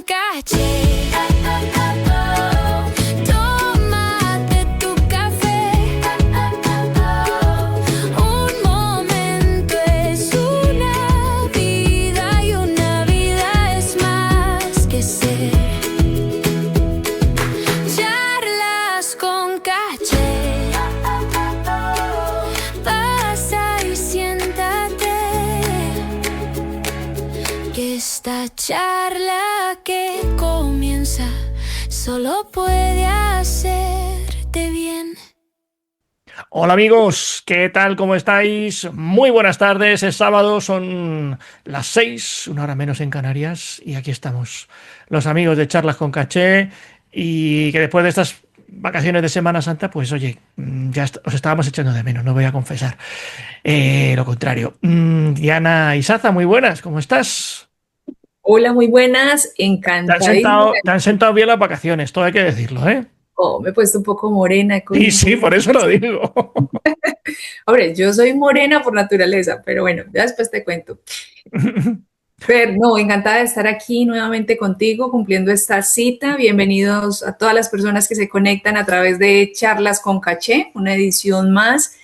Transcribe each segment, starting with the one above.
caché. Tómate tu café. Un momento es una vida y una vida es más que ser. Charlas con caché. Pasa y siéntate, que esta charla que comienza solo puede hacerte bien. Hola amigos, ¿qué tal? ¿Cómo estáis? Muy buenas tardes, es sábado, son las 6, una hora menos en Canarias, y aquí estamos, los amigos de Charlas con Caché, y que después de estas vacaciones de Semana Santa, pues oye, os estábamos echando de menos, no voy a confesar, lo contrario. Diana Isaza, muy buenas, ¿cómo estás? Hola, muy buenas, encantadísima. Te han sentado bien las vacaciones, todo hay que decirlo, ¿eh? Oh, me he puesto un poco morena. Y sí, por eso lo digo. Hombre, yo soy morena por naturaleza, pero bueno, ya después te cuento. Pero no, encantada de estar aquí nuevamente contigo, cumpliendo esta cita. Bienvenidos a todas las personas que se conectan a través de Charlas con Caché, una edición más.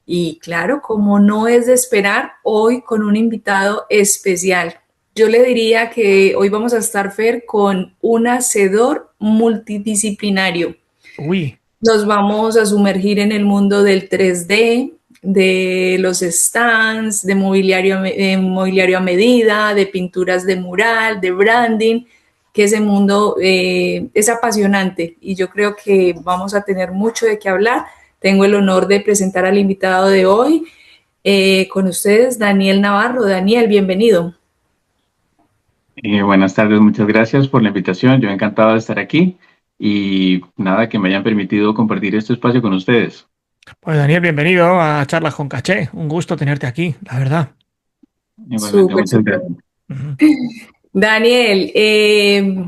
Y claro, como no es de esperar, hoy con un invitado especial. Yo le diría que hoy vamos a estar, Fer, con un hacedor multidisciplinario. Uy. Nos vamos a sumergir en el mundo del 3D, de los stands, de mobiliario a medida, de pinturas de mural, de branding, que ese mundo es apasionante y yo creo que vamos a tener mucho de qué hablar. Tengo el honor de presentar al invitado de hoy, con ustedes, Daniel Navarro. Daniel, bienvenido. Buenas tardes, muchas gracias por la invitación. Yo encantado de estar aquí y nada, que me hayan permitido compartir este espacio con ustedes. Pues Daniel, bienvenido a Charlas con Caché. Un gusto tenerte aquí, la verdad. Igualmente, muchas gracias. Daniel,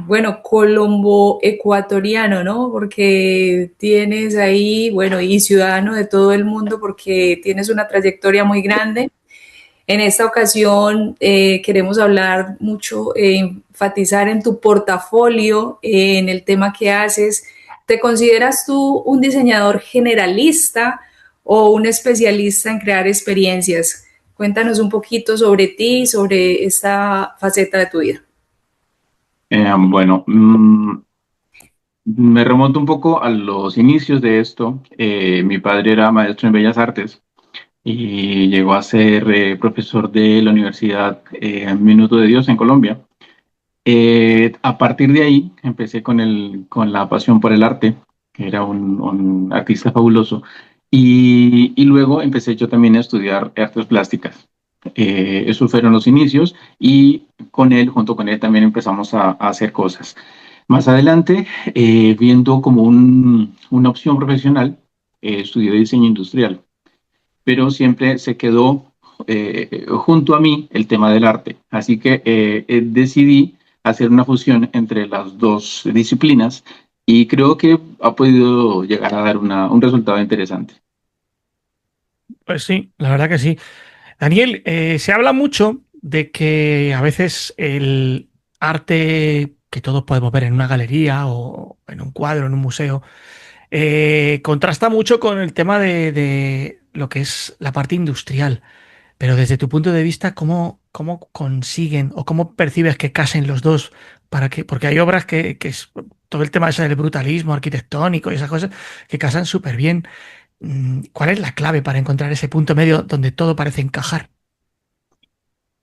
bueno, colombo ecuatoriano, ¿no? Porque tienes ahí, bueno, y ciudadano de todo el mundo porque tienes una trayectoria muy grande. En esta ocasión queremos hablar mucho, enfatizar en tu portafolio, en el tema que haces. ¿Te consideras tú un diseñador generalista o un especialista en crear experiencias? Cuéntanos un poquito sobre ti, sobre esta faceta de tu vida. Bueno, me remonto un poco a los inicios de esto. Mi padre era maestro en Bellas Artes y llegó a ser profesor de la Universidad Minuto de Dios en Colombia. A partir de ahí empecé con la pasión por el arte, que era un artista fabuloso, y luego empecé yo también a estudiar artes plásticas. Esos fueron los inicios y junto con él también empezamos a hacer cosas. Más adelante, viendo como una opción profesional, estudié diseño industrial, pero siempre se quedó junto a mí el tema del arte. Así que decidí hacer una fusión entre las dos disciplinas y creo que ha podido llegar a dar un resultado interesante. Pues sí, la verdad que sí. Daniel, se habla mucho de que a veces el arte que todos podemos ver en una galería o en un cuadro, en un museo, contrasta mucho con el tema de lo que es la parte industrial. Pero desde tu punto de vista, ¿cómo consiguen o cómo percibes que casen los dos? Porque hay obras que es todo el tema ese del brutalismo arquitectónico y esas cosas que casan súper bien. ¿Cuál es la clave para encontrar ese punto medio donde todo parece encajar?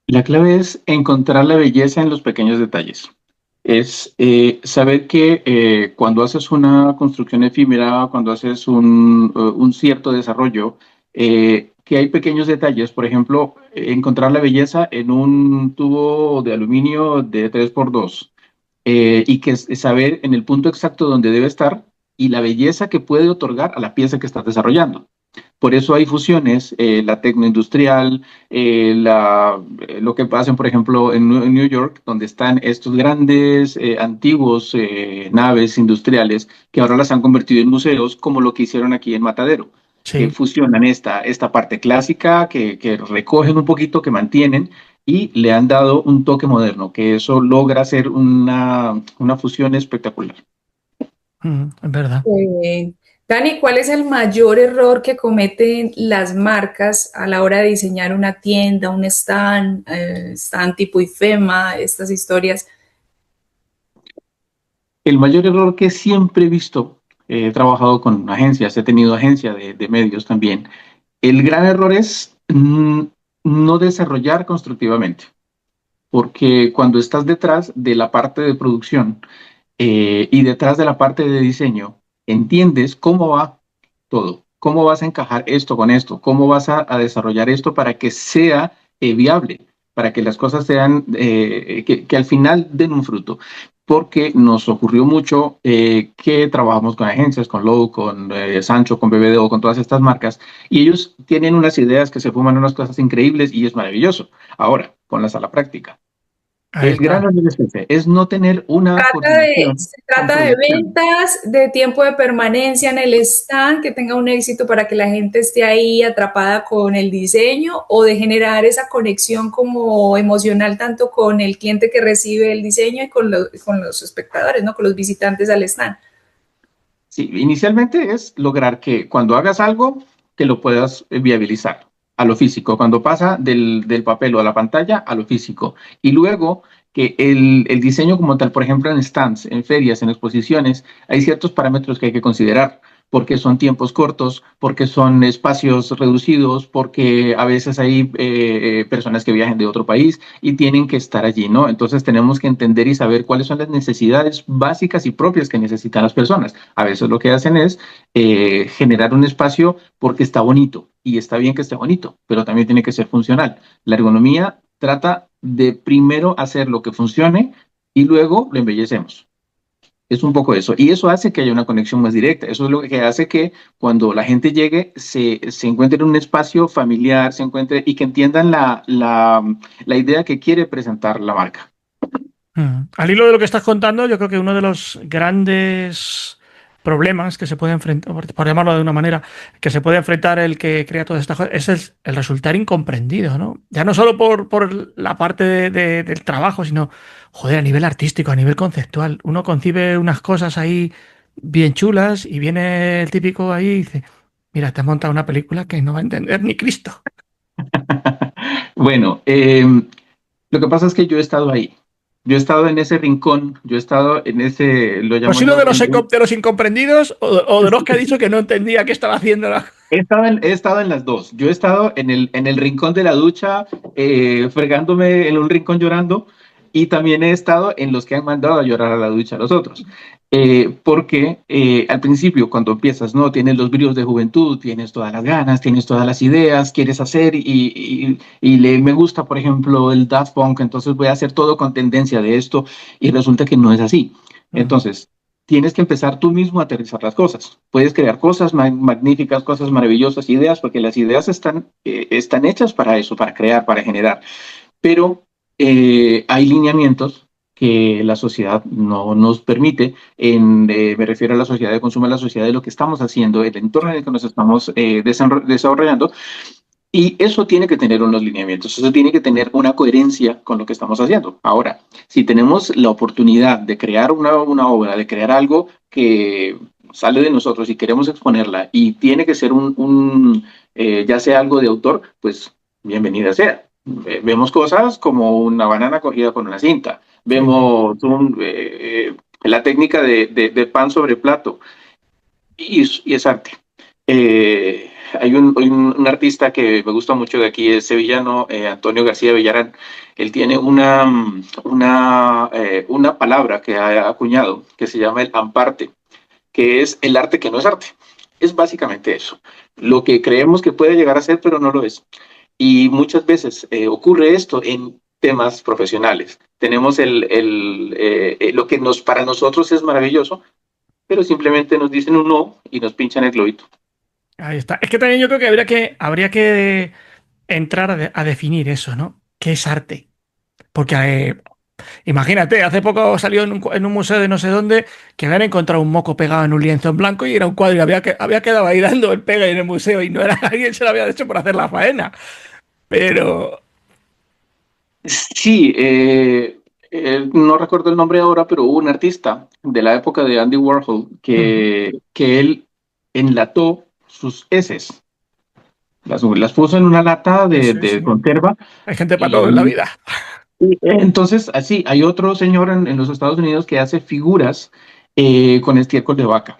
La clave es encontrar la belleza en los pequeños detalles. Es saber que cuando haces una construcción efímera, cuando haces un cierto desarrollo, que hay pequeños detalles. Por ejemplo, encontrar la belleza en un tubo de aluminio de 3x2 y que saber en el punto exacto donde debe estar y la belleza que puede otorgar a la pieza que estás desarrollando. Por eso hay fusiones, la tecnoindustrial, lo que hacen, por ejemplo, en New York, donde están estos grandes, antiguos naves industriales que ahora las han convertido en museos, como lo que hicieron aquí en Matadero. Sí. Fusionan esta parte clásica, que recogen un poquito, que mantienen, y le han dado un toque moderno, que eso logra hacer una fusión espectacular. Es verdad. Dani, ¿cuál es el mayor error que cometen las marcas a la hora de diseñar una tienda, un stand tipo IFEMA, estas historias? El mayor error que siempre he visto, he trabajado con agencias, he tenido agencia de medios también, el gran error es no desarrollar constructivamente, porque cuando estás detrás de la parte de producción y detrás de la parte de diseño, entiendes cómo va todo, cómo vas a encajar esto con esto, cómo vas a desarrollar esto para que sea viable, para que las cosas sean, que al final den un fruto. Porque nos ocurrió mucho que trabajamos con agencias, con Lowe, con Sancho, con BBDO, con todas estas marcas, y ellos tienen unas ideas que se fuman unas cosas increíbles y es maravilloso. Ahora, ponlas a la práctica. Ahí El gran está. error es no tener una coordinación Se con trata de producción. ventas, de tiempo de permanencia en el stand, que tenga un éxito para que la gente esté ahí atrapada con el diseño o de generar esa conexión como emocional tanto con el cliente que recibe el diseño y con los espectadores, ¿no? Con los visitantes al stand. Sí, inicialmente es lograr que cuando hagas algo, que lo puedas viabilizar a lo físico, cuando pasa del papel o a la pantalla a lo físico. Y luego que el diseño como tal, por ejemplo, en stands, en ferias, en exposiciones, hay ciertos parámetros que hay que considerar, porque son tiempos cortos, porque son espacios reducidos, porque a veces hay personas que viajan de otro país y tienen que estar allí, ¿no? Entonces tenemos que entender y saber cuáles son las necesidades básicas y propias que necesitan las personas. A veces lo que hacen es generar un espacio porque está bonito y está bien que esté bonito, pero también tiene que ser funcional. La ergonomía trata de primero hacer lo que funcione y luego lo embellecemos. Es un poco eso. Y eso hace que haya una conexión más directa. Eso es lo que hace que cuando la gente llegue se encuentre en un espacio familiar, se encuentre y que entiendan la idea que quiere presentar la marca. Al hilo de lo que estás contando, yo creo que uno de los grandes problemas que se puede enfrentar, por llamarlo de una manera, que se puede enfrentar el que crea todas estas cosas, es el resultar incomprendido, ¿no? Ya no solo por la parte del trabajo, sino, joder, a nivel artístico, a nivel conceptual. Uno concibe unas cosas ahí bien chulas y viene el típico ahí y dice, mira, te has montado una película que no va a entender ni Cristo. Bueno, lo que pasa es que yo he estado ahí. Yo he estado en ese rincón, yo he estado en ese, lo ¿Has llamo sido yo, de los incomprendidos o de los que ha dicho que no entendía qué estaba haciendo? he estado en las dos. Yo he estado en el rincón de la ducha, fregándome en un rincón llorando, y también he estado en los que han mandado a llorar a la ducha a los otros. Porque al principio, cuando empiezas, ¿no? Tienes los bríos de juventud, tienes todas las ganas, tienes todas las ideas, quieres hacer me gusta, por ejemplo, el Daft Punk, entonces voy a hacer todo con tendencia de esto y resulta que no es así. Entonces, tienes que empezar tú mismo a aterrizar las cosas. Puedes crear cosas magníficas, cosas maravillosas, ideas, porque las ideas están hechas para eso, para crear, para generar. Pero hay lineamientos que la sociedad no nos permite, me refiero a la sociedad de consumo, a la sociedad de lo que estamos haciendo, el entorno en el que nos estamos desarrollando, y eso tiene que tener unos lineamientos, eso tiene que tener una coherencia con lo que estamos haciendo. Ahora, si tenemos la oportunidad de crear una obra, de crear algo que sale de nosotros y queremos exponerla y tiene que ser ya sea algo de autor, pues bienvenida sea. Vemos cosas como una banana cogida con una cinta, vemos la técnica de pan sobre plato y es arte. Hay un artista que me gusta mucho de aquí, es sevillano, Antonio García Villarán. Él tiene una palabra que ha acuñado que se llama el amparte, que es el arte que no es arte. Es básicamente eso. Lo que creemos que puede llegar a ser, pero no lo es. Y muchas veces ocurre esto en temas profesionales. Tenemos lo que para nosotros es maravilloso, pero simplemente nos dicen un no y nos pinchan el globito. Ahí está. Es que también yo creo que habría que entrar a definir eso, ¿no? ¿Qué es arte? Porque imagínate, hace poco salió en un museo de no sé dónde que habían encontrado un moco pegado en un lienzo en blanco y era un cuadro y había quedado ahí dando el pegue en el museo y no era alguien se lo había hecho por hacer la faena. Pero Sí, no recuerdo el nombre ahora, pero hubo un artista de la época de Andy Warhol Ujú. que él enlató sus heces, las puso en una lata Sí, sí, de sí. conserva Hay gente para todo en la y, vida. entonces así, hay otro señor en los Estados Unidos que hace figuras con estiércol de vaca.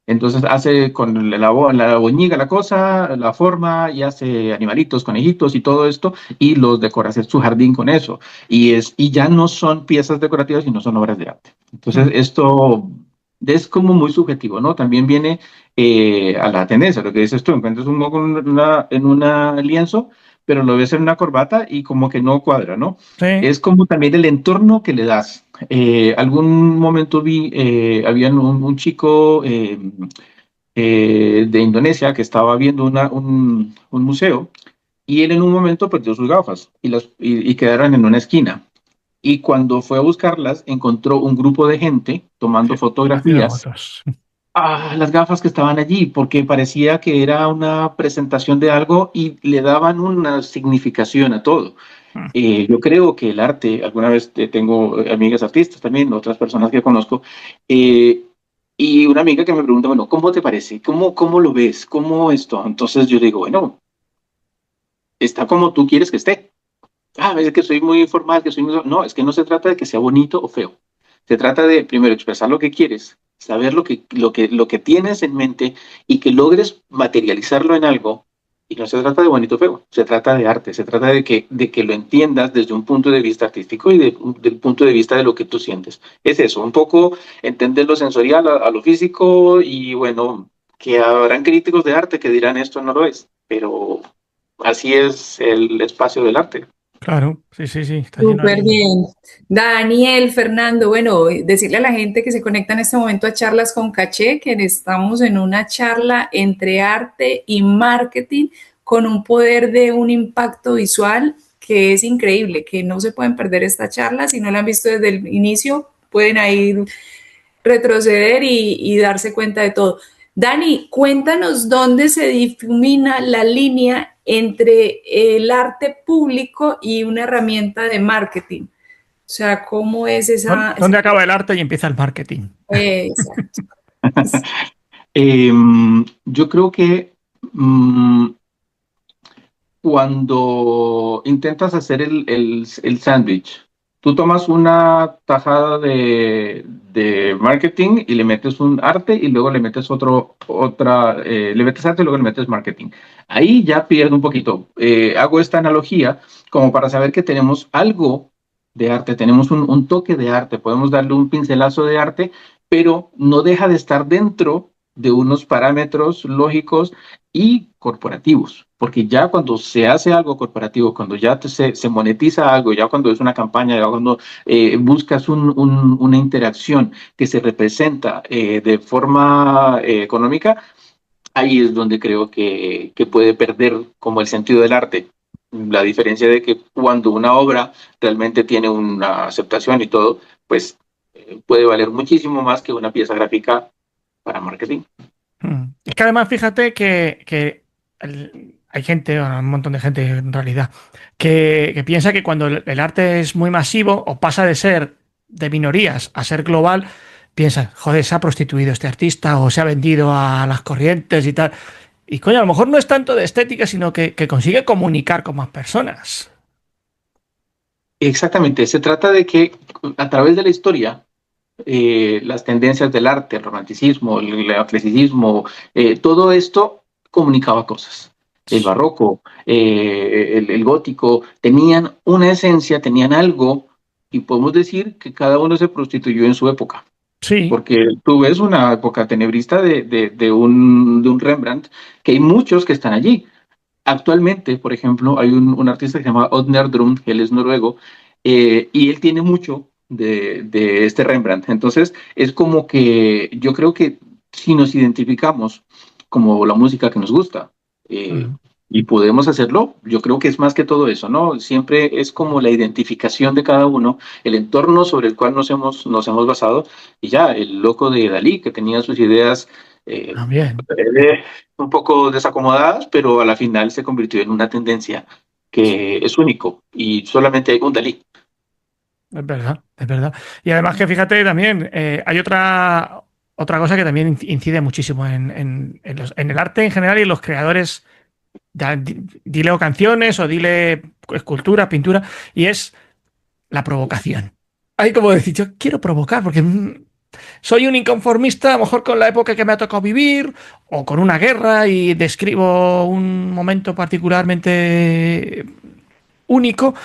Entonces hace con la boñiga la cosa, la forma y hace animalitos, conejitos y todo esto y los decora, hace su jardín con eso. Y ya no son piezas decorativas, sino son obras de arte. Entonces Mm. esto es como muy subjetivo, ¿no? También viene a la tendencia, lo que dices tú, encuentras un moco en una lienzo, pero lo ves en una corbata y como que no cuadra, ¿no? Sí. Es como también el entorno que le das. Algún momento vi, había un chico de Indonesia que estaba viendo un museo y él en un momento perdió sus gafas y quedaron en una esquina. Y cuando fue a buscarlas, encontró un grupo de gente tomando Haciendo fotografías fotos. a las gafas que estaban allí, porque parecía que era una presentación de algo y le daban una significación a todo. Mm. Yo creo que el arte, alguna vez tengo amigas artistas también, otras personas que conozco, eh, y una amiga que me pregunta, bueno, ¿cómo te parece? ¿Cómo lo ves? ¿Cómo esto? Entonces yo digo, bueno, está como tú quieres que esté. Ah, es que soy muy formal, que soy muy... No, es que no se trata de que sea bonito o feo. Se trata de, primero, expresar lo que quieres, saber lo que tienes en mente y que logres materializarlo en algo. Y no se trata de bonito o feo, se trata de arte, se trata de que lo entiendas desde un punto de vista artístico y del punto de vista de lo que tú sientes. Es eso, un poco entender lo sensorial a lo físico y bueno, que habrán críticos de arte que dirán esto no lo es, pero así es el espacio del arte. Claro, sí, sí, sí. Está lleno Súper ahí. bien. Daniel, Fernando, bueno, decirle a la gente que se conecta en este momento a Charlas con Caché, que estamos en una charla entre arte y marketing con un poder de un impacto visual que es increíble, que no se pueden perder esta charla. Si no la han visto desde el inicio, pueden ahí retroceder y darse cuenta de todo. Dani, cuéntanos dónde se difumina la línea entre el arte público y una herramienta de marketing. O sea, ¿cómo es esa ¿Dónde acaba el arte y empieza el marketing? exacto. Eh, yo creo que mm, cuando intentas hacer el sándwich, tú tomas una tajada de marketing y le metes un arte y luego le metes le metes arte y luego le metes marketing. Ahí ya pierde un poquito. Hago esta analogía como para saber que tenemos algo de arte, tenemos un toque de arte, podemos darle un pincelazo de arte, pero no deja de estar dentro de unos parámetros lógicos y corporativos, porque ya cuando se hace algo corporativo, cuando ya se monetiza algo, ya cuando es una campaña, ya cuando buscas una interacción que se representa de forma económica, ahí es donde creo que puede perder como el sentido del arte. La diferencia de que cuando una obra realmente tiene una aceptación y todo, pues puede valer muchísimo más que una pieza gráfica para marketing. Es que además, fíjate que hay gente, bueno, un montón de gente en realidad, que piensa que cuando el arte es muy masivo o pasa de ser de minorías a ser global, piensa, joder, se ha prostituido este artista o se ha vendido a las corrientes y tal. Y coño, a lo mejor no es tanto de estética, sino que consigue comunicar con más personas. Exactamente, se trata de que a través de la historia las tendencias del arte, el romanticismo, el clasicismo, todo esto comunicaba cosas. El barroco, el gótico, tenían una esencia, tenían algo, y podemos decir que cada uno se prostituyó en su época. Sí, Porque tú ves una época tenebrista de un Rembrandt, que hay muchos que están allí. Actualmente, por ejemplo, hay un artista que se llama Odd Nerdrum, que él es noruego, y él tiene mucho de este Rembrandt. Entonces, es como que yo creo que si nos identificamos como la música que nos gusta, eh, mm, y podemos hacerlo, yo creo que es más que todo eso, ¿no? Siempre es como la identificación de cada uno, el entorno sobre el cual nos hemos basado, y ya, el loco de Dalí, que tenía sus ideas eh, también. un poco desacomodadas, pero a la final se convirtió en una tendencia que es único y solamente hay un Dalí. Es verdad, es verdad. Y además que fíjate también, hay otra cosa que también incide muchísimo en el arte en general y en los creadores, dile o canciones o dile escultura, pintura, y es la provocación. Hay como decir, yo quiero provocar porque soy un inconformista, a lo mejor con la época que me ha tocado vivir o con una guerra y describo un momento particularmente único.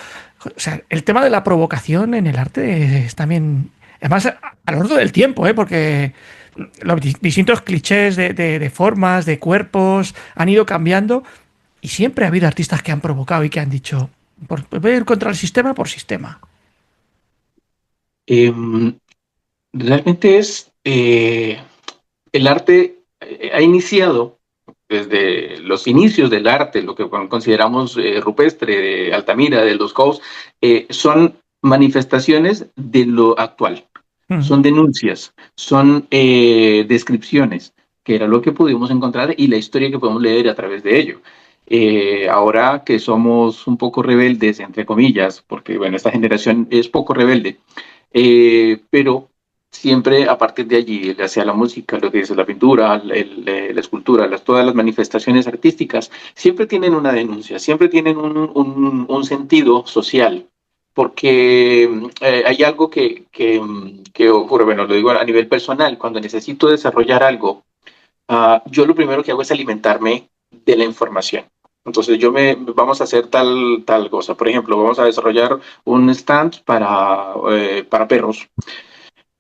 O sea, el tema de la provocación en el arte es también, además, a lo largo del tiempo, ¿eh? Porque los distintos clichés de formas, de cuerpos, han ido cambiando y siempre ha habido artistas que han provocado y que han dicho, voy a ir contra el sistema por sistema. Em, Realmente el arte ha iniciado desde los inicios del arte, lo que consideramos rupestre, de Altamira, de los Caus, son manifestaciones de lo actual, Mm. son denuncias, son descripciones, que era lo que pudimos encontrar y la historia que podemos leer a través de ello. Ahora que somos un poco rebeldes, entre comillas, porque bueno, esta generación es poco rebelde, pero siempre a partir de allí, ya sea la música, lo que dice la pintura, la escultura, todas las manifestaciones artísticas, siempre tienen una denuncia, siempre tienen un sentido social, porque hay algo que ocurre, bueno, lo digo a nivel personal, cuando necesito desarrollar algo, yo lo primero que hago es alimentarme de la información. Entonces vamos a hacer tal cosa. Por ejemplo, vamos a desarrollar un stand para perros.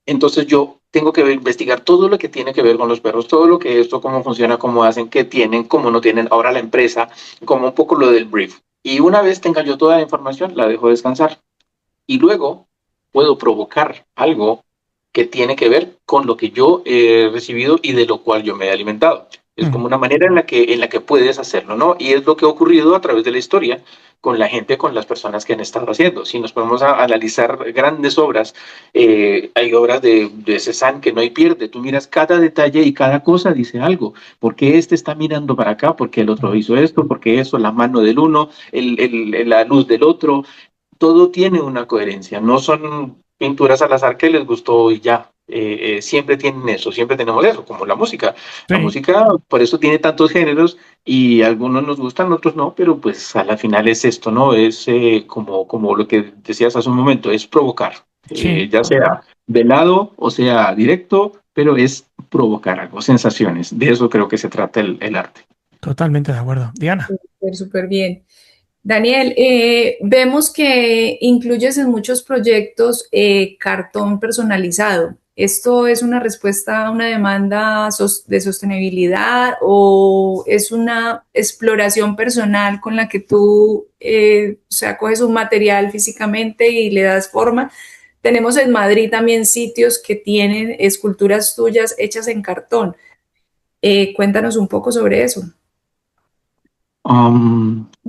Entonces yo tengo que investigar todo lo que tiene que ver con los perros, todo lo que esto, cómo funciona, cómo hacen, qué tienen, cómo no tienen, ahora la empresa, como un poco lo del brief. Y una vez tenga yo toda la información, la dejo descansar. Y luego puedo provocar algo que tiene que ver con lo que yo he recibido y de lo cual yo me he alimentado. Es Mm. como una manera en la que puedes hacerlo, ¿no? Y es lo que ha ocurrido a través de la historia con la gente, con las personas que han estado haciendo. Si nos ponemos a analizar grandes obras, hay obras de Cézanne que no hay pierde. Tú miras cada detalle y cada cosa dice algo. ¿Por qué este está mirando para acá? ¿Por qué el otro hizo esto? ¿Por qué eso? La mano del uno, la luz del otro. Todo tiene una coherencia. No son pinturas al azar que les gustó y ya. Siempre tienen eso, siempre tenemos eso, como la música. La Sí, música, por eso tiene tantos géneros y algunos nos gustan, otros no, pero pues a la final es esto, ¿no? Es como lo que decías hace un momento, es provocar, sí, ya sea velado o sea directo, pero es provocar algo, sensaciones. De eso creo que se trata el arte. totalmente de acuerdo. Diana. Súper, súper bien. Daniel, vemos que incluyes en muchos proyectos cartón personalizado. ¿Esto es una respuesta a una demanda de sostenibilidad o es una exploración personal con la que tú, o sea, coges un material físicamente y le das forma? Tenemos en Madrid también sitios que tienen esculturas tuyas hechas en cartón. Cuéntanos un poco sobre eso. A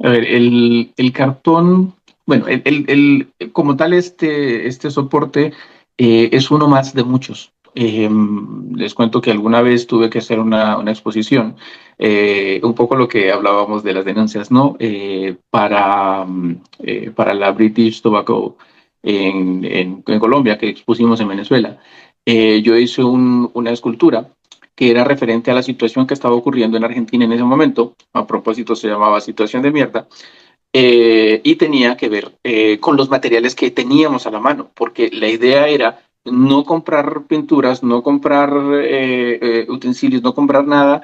ver, el cartón, bueno, como tal, este soporte es uno más de muchos. Les cuento que alguna vez tuve que hacer una exposición, un poco lo que hablábamos de las denuncias, ¿no? Para la British Tobacco en Colombia, que expusimos en Venezuela. Yo hice una escultura que era referente a la situación que estaba ocurriendo en Argentina en ese momento. A propósito, se llamaba Situación de Mierda. Y tenía que ver con los materiales que teníamos a la mano, porque la idea era no comprar pinturas, no comprar utensilios, no comprar nada,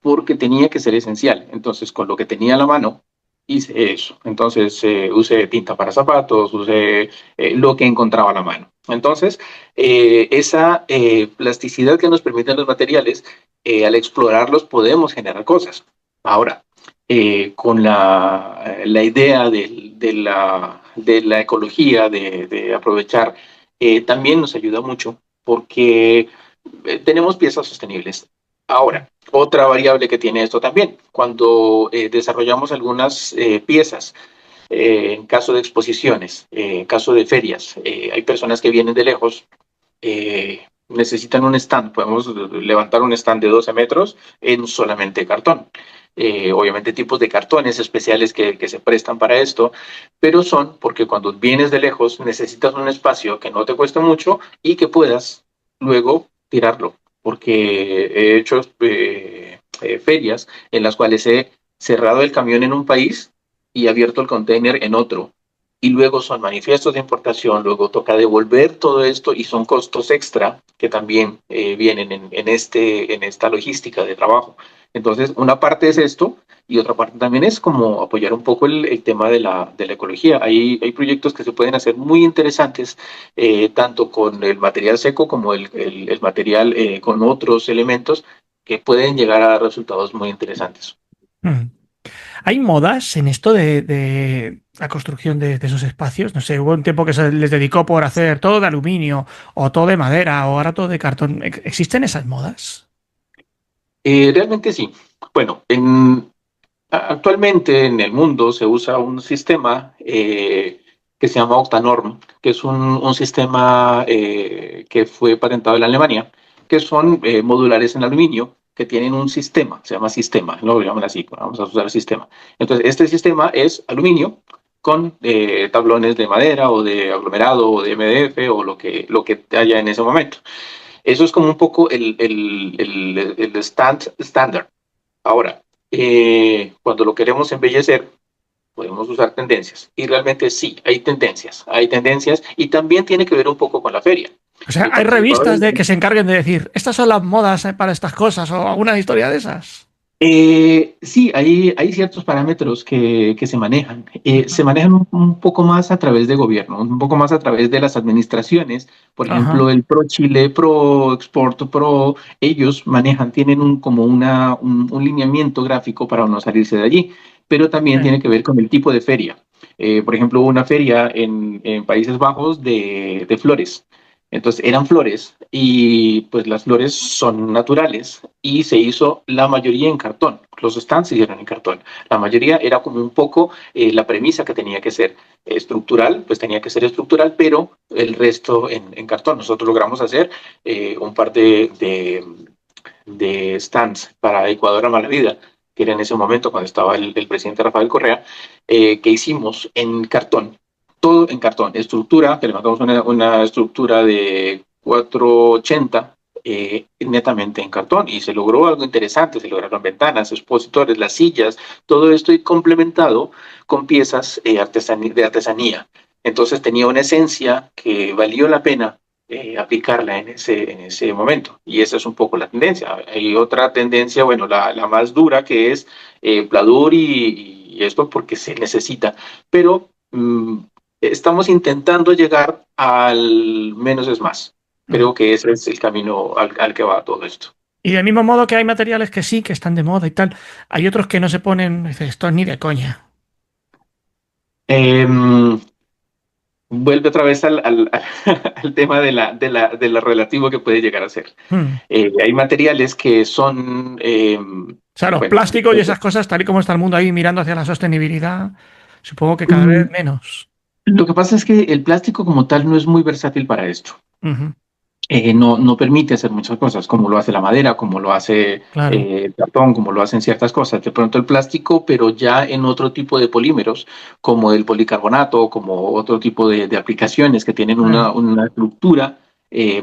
porque tenía que ser esencial. Entonces, con lo que tenía a la mano, hice eso. Entonces, usé tinta para zapatos, usé lo que encontraba a la mano. Entonces, esa plasticidad que nos permiten los materiales, al explorarlos podemos generar cosas. Ahora, con la idea de la ecología, de aprovechar, también nos ayuda mucho porque tenemos piezas sostenibles. Ahora, otra variable que tiene esto también, cuando desarrollamos algunas piezas, en caso de exposiciones, en caso de ferias, hay personas que vienen de lejos, necesitan un stand, podemos levantar un stand de 12 metros en solamente cartón. obviamente tipos de cartones especiales que se prestan para esto, pero son porque cuando vienes de lejos necesitas un espacio que no te cueste mucho y que puedas luego tirarlo, porque he hecho ferias en las cuales he cerrado el camión en un país y abierto el container en otro. Y luego son manifiestos de importación, luego toca devolver todo esto y son costos extra que también vienen en esta logística de trabajo. Entonces, una parte es esto y otra parte también es como apoyar un poco el tema de la ecología. Hay proyectos que se pueden hacer muy interesantes, tanto con el material seco como el material con otros elementos que pueden llegar a dar resultados muy interesantes. Mm. ¿Hay modas en esto de la construcción de esos espacios? No sé, hubo un tiempo que se les dedicó por hacer todo de aluminio o todo de madera o ahora todo de cartón. ¿Existen esas modas? Realmente sí. Bueno, actualmente en el mundo se usa un sistema que se llama Octanorm, que es un sistema que fue patentado en Alemania, que son modulares en aluminio, que tienen un sistema, se llama sistema, no lo llaman así, vamos a usar el sistema. Entonces, este sistema es aluminio con tablones de madera o de aglomerado o de MDF o lo que haya en ese momento. Eso es como un poco el estándar. Ahora, cuando lo queremos embellecer, podemos usar tendencias. Y realmente sí, hay tendencias y también tiene que ver un poco con la feria. O sea, ¿hay revistas de que se encarguen de decir, estas son las modas para estas cosas o alguna historia de esas? Sí, hay ciertos parámetros que se manejan. Se manejan un poco más a través de gobierno, un poco más a través de las administraciones. Por Ajá. ejemplo, el Pro Chile, Pro Export, Pro, ellos manejan, tienen como un lineamiento gráfico para no salirse de allí, pero también Sí. tiene que ver con el tipo de feria. Por ejemplo, hubo una feria en Países Bajos de flores. Entonces eran flores y pues las flores son naturales y se hizo la mayoría en cartón. Los stands se hicieron en cartón. La mayoría era como un poco la premisa que tenía que ser estructural, pues tenía que ser estructural, pero el resto en cartón. Nosotros logramos hacer un par de stands para Ecuador a la vida, que era en ese momento cuando estaba el presidente Rafael Correa, que hicimos en cartón, todo en cartón, estructura, que levantamos una estructura de 480 netamente en cartón y se logró algo interesante, se lograron ventanas, expositores, las sillas, todo esto y complementado con piezas de artesanía. Entonces tenía una esencia que valió la pena aplicarla en ese momento. Y esa es un poco la tendencia. Hay otra tendencia, bueno, la más dura que es Pladur y esto porque se necesita. Pero estamos intentando llegar al menos es más. Creo que ese es el camino al que va todo esto. Y del mismo modo que hay materiales que sí, que están de moda y tal, hay otros que no se ponen, dices, esto ni de coña. Eh, Vuelve otra vez al tema de lo relativo que puede llegar a ser. Hmm. Hay materiales que son, O sea, los bueno, plásticos y esas cosas, tal y como está el mundo ahí mirando hacia la sostenibilidad, supongo que cada mm, vez menos. lo que pasa es que el plástico como tal no es muy versátil para esto. Ujú. No permite hacer muchas cosas, como lo hace la madera, como lo hace Claro. el cartón, como lo hacen ciertas cosas. De pronto el plástico, pero ya en otro tipo de polímeros, como el policarbonato, como otro tipo de aplicaciones que tienen una estructura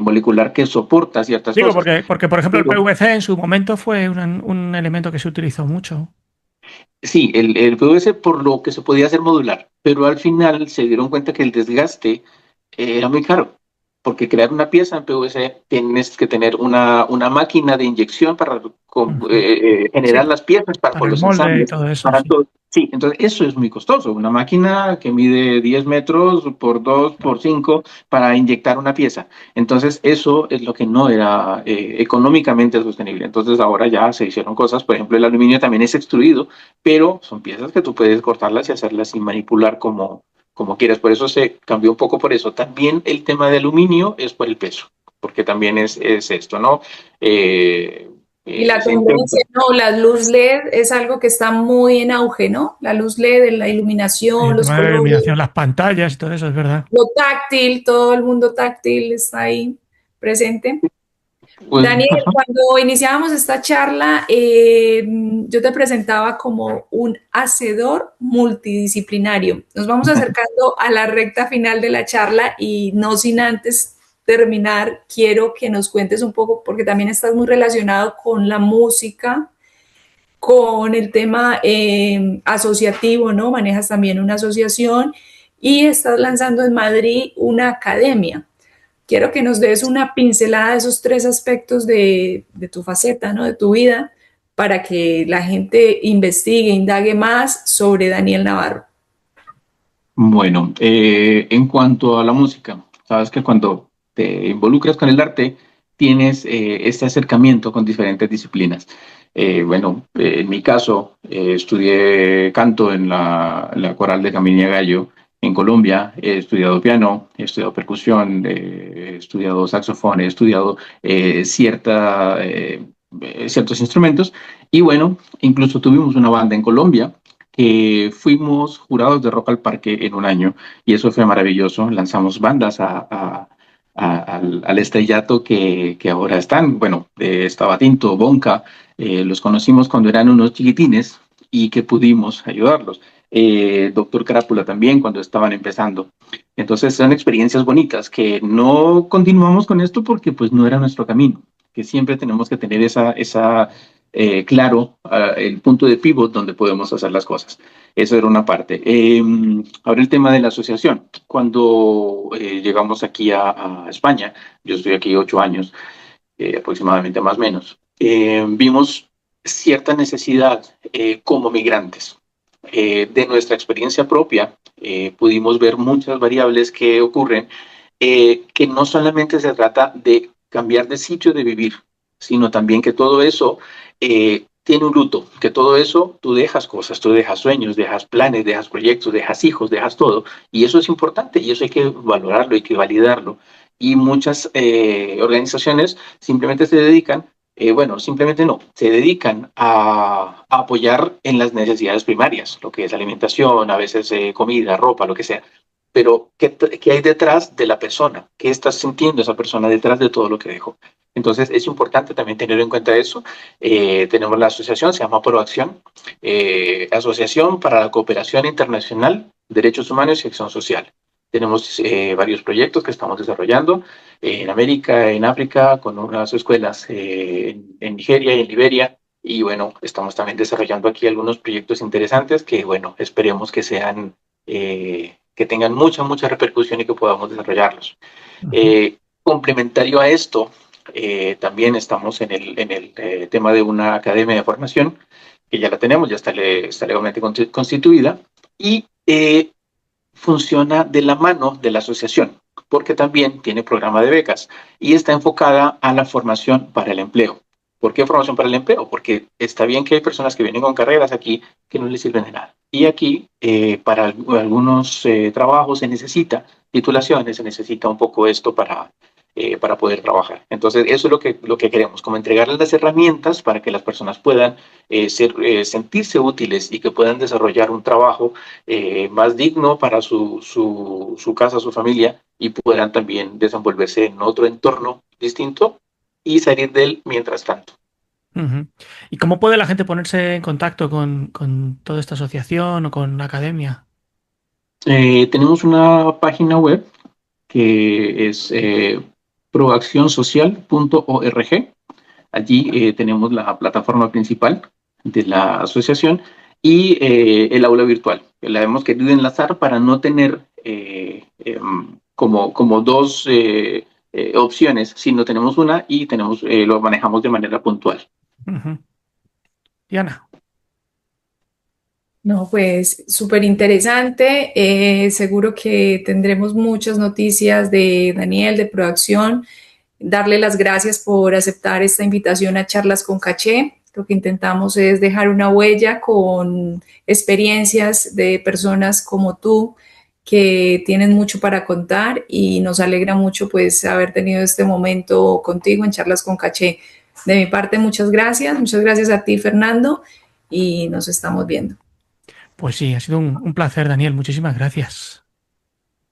molecular que soporta ciertas Digo, cosas. porque, por ejemplo, el Pero PVC en su momento fue un elemento que se utilizó mucho. sí, el PVC por lo que se podía hacer modular, pero al final se dieron cuenta que el desgaste era muy caro, porque crear una pieza en PVC tienes que tener una máquina de inyección para Ujú. Sí, generar las piezas, para para el los molde y ensambles, todo eso, para sí. todo. Sí, entonces eso es muy costoso. Una máquina que mide 10 metros por 2 por 5 para inyectar una pieza. Entonces eso es lo que no era económicamente sostenible. Entonces ahora ya se hicieron cosas, por ejemplo el aluminio también es extruido, pero son piezas que tú puedes cortarlas y hacerlas y manipular como quieras. Por eso se cambió un poco por eso. También el tema de aluminio es por el peso, porque también es esto, ¿no? Eh, Y la se intenta. tendencia, no, la luz LED es algo que está muy en auge, ¿no? La luz LED, la Y iluminación, el los tema de la colores, iluminación, las pantallas y todo eso, es verdad. lo táctil, todo el mundo táctil está ahí presente. Pues, Daniel, ajá. cuando iniciábamos esta charla, yo te presentaba como un hacedor multidisciplinario. Nos vamos acercando a la recta final de la charla y no sin antes terminar, quiero que nos cuentes un poco, porque también estás muy relacionado con la música, con el tema asociativo, ¿no? Manejas también una asociación y estás lanzando en Madrid una academia. Quiero que nos des una pincelada de esos tres aspectos de tu faceta, ¿no? De tu vida, para que la gente investigue, indague más sobre Daniel Navarro. Bueno, en cuanto a la música, sabes que cuando te involucras con el arte, tienes este acercamiento con diferentes disciplinas. Bueno, en mi caso, estudié canto en la Coral de Camilla Gallo en Colombia, he estudiado piano, he estudiado percusión, he estudiado saxofón, he estudiado ciertos instrumentos y bueno, incluso tuvimos una banda en Colombia fuimos jurados de Rock al Parque en un año y eso fue maravilloso. Lanzamos bandas al estrellato que ahora están. Bueno, estaba Tinto, Bonca, los conocimos cuando eran unos chiquitines y que pudimos ayudarlos. Doctor Crápula también cuando estaban empezando. Entonces son experiencias bonitas que no continuamos con esto porque pues no era nuestro camino, que siempre tenemos que tener claro el punto de pivot donde podemos hacer las cosas. Eso era una parte. Ahora el tema de la asociación. Cuando llegamos aquí a España, yo estoy aquí 8 años, aproximadamente más o menos, vimos cierta necesidad como migrantes. De nuestra experiencia propia, pudimos ver muchas variables que ocurren, que no solamente se trata de cambiar de sitio de vivir, sino también que todo eso tiene un luto, que todo eso tú dejas cosas, tú dejas sueños, dejas planes, dejas proyectos, dejas hijos, dejas todo, y eso es importante y eso hay que valorarlo, hay que validarlo. Y muchas organizaciones simplemente se dedican, bueno, simplemente no, se dedican a apoyar en las necesidades primarias, lo que es alimentación, a veces comida, ropa, lo que sea. Pero, ¿qué hay detrás de la persona? ¿Qué está sintiendo esa persona detrás de todo lo que dejó? Entonces, es importante también tener en cuenta eso. Tenemos la asociación, se llama Proacción, Asociación para la Cooperación Internacional, Derechos Humanos y Acción Social. Tenemos varios proyectos que estamos desarrollando en América, en África, con unas escuelas en Nigeria y en Liberia. Y bueno, estamos también desarrollando aquí algunos proyectos interesantes que, bueno, esperemos que sean, que tengan mucha repercusión y que podamos desarrollarlos. Complementario a esto, también estamos en el tema de una academia de formación, que ya la tenemos, ya está legalmente constituida, y funciona de la mano de la asociación, porque también tiene programa de becas y está enfocada a la formación para el empleo. ¿Por qué formación para el empleo? Porque está bien que hay personas que vienen con carreras aquí que no les sirven de nada. Y aquí, para algunos trabajos se necesita titulaciones, se necesita un poco esto para poder trabajar. Entonces, eso es lo que queremos, como entregarles las herramientas para que las personas puedan sentirse útiles y que puedan desarrollar un trabajo más digno para su casa, su familia, y puedan también desenvolverse en otro entorno distinto y salir de él mientras tanto. ¿Y cómo puede la gente ponerse en contacto con toda esta asociación o con la academia? Tenemos una página web que es proaccionsocial.org. Allí tenemos la plataforma principal de la asociación y el aula virtual. La hemos querido enlazar para no tener como dos opciones, sino tenemos una y lo manejamos de manera puntual. Diana. No, pues súper interesante. Seguro que tendremos muchas noticias de Daniel, de Proacción. Darle las gracias por aceptar esta invitación a Charlas con Caché. Lo que intentamos es dejar una huella con experiencias de personas como tú que tienen mucho para contar y nos alegra mucho pues haber tenido este momento contigo en Charlas con Caché. De mi parte, muchas gracias a ti, Fernando, y nos estamos viendo. Pues sí, ha sido un placer, Daniel. Muchísimas gracias.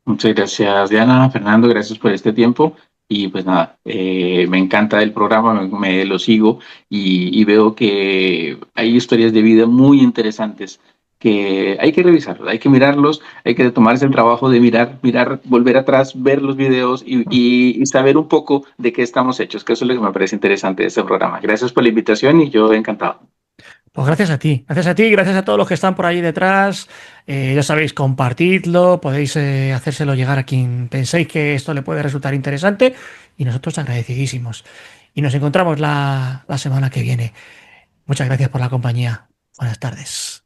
Muchas gracias, Diana, Fernando, gracias por este tiempo Y pues nada, me encanta el programa, me lo sigo y veo que hay historias de vida muy interesantes que hay que revisar, hay que mirarlos, hay que tomarse el trabajo de mirar, volver atrás, ver los videos y saber un poco de qué estamos hechos, que eso es lo que me parece interesante de este programa. Gracias por la invitación y yo encantado. Pues gracias a ti, gracias a todos los que están por ahí detrás. Ya sabéis, compartidlo, podéis hacérselo llegar a quien penséis que esto le puede resultar interesante y nosotros agradecidísimos. Y nos encontramos la semana que viene. Muchas gracias por la compañía. Buenas tardes.